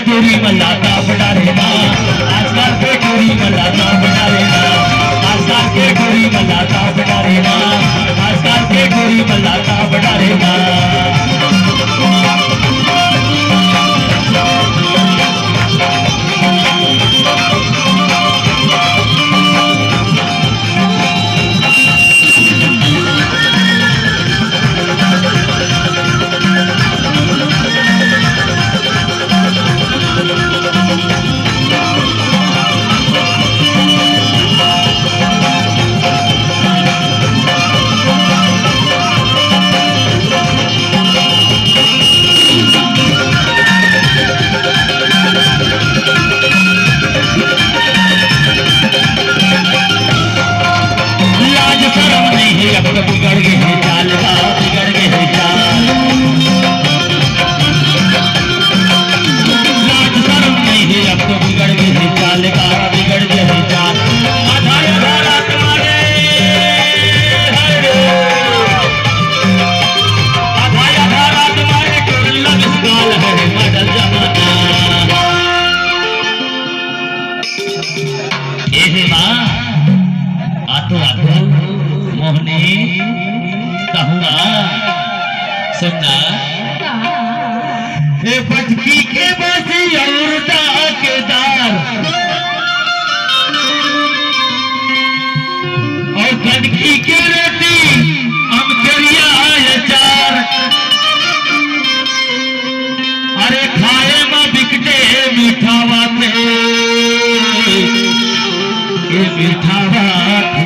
गोरी मल्लाता बड़ा रहना, आजकल के गोरी मल्लाता बड़ा रहना, आजकल के गोरी मल्लाता बड़ा रहना, आजकल के गोरी मल्लाता बड़ा रहना। बिगड़ गए हैं चाल का, बिगड़ गए हैं चाल, लाज शर्म नहीं है अब तो बिगड़ गए हैं चाल का, बिगड़ गए हैं चाल। आधा रात मारे आधा रात मारे कुल्ला विस्काल है मॉडल जमाना। ए माँ आतो आतो मोहनी कहूँगा सुनना, भटकी के बसी और डाकेदार और खटकी के रोटी हम करिया अचार, अरे खाए में बिकटे मीठा बाते, मीठा बात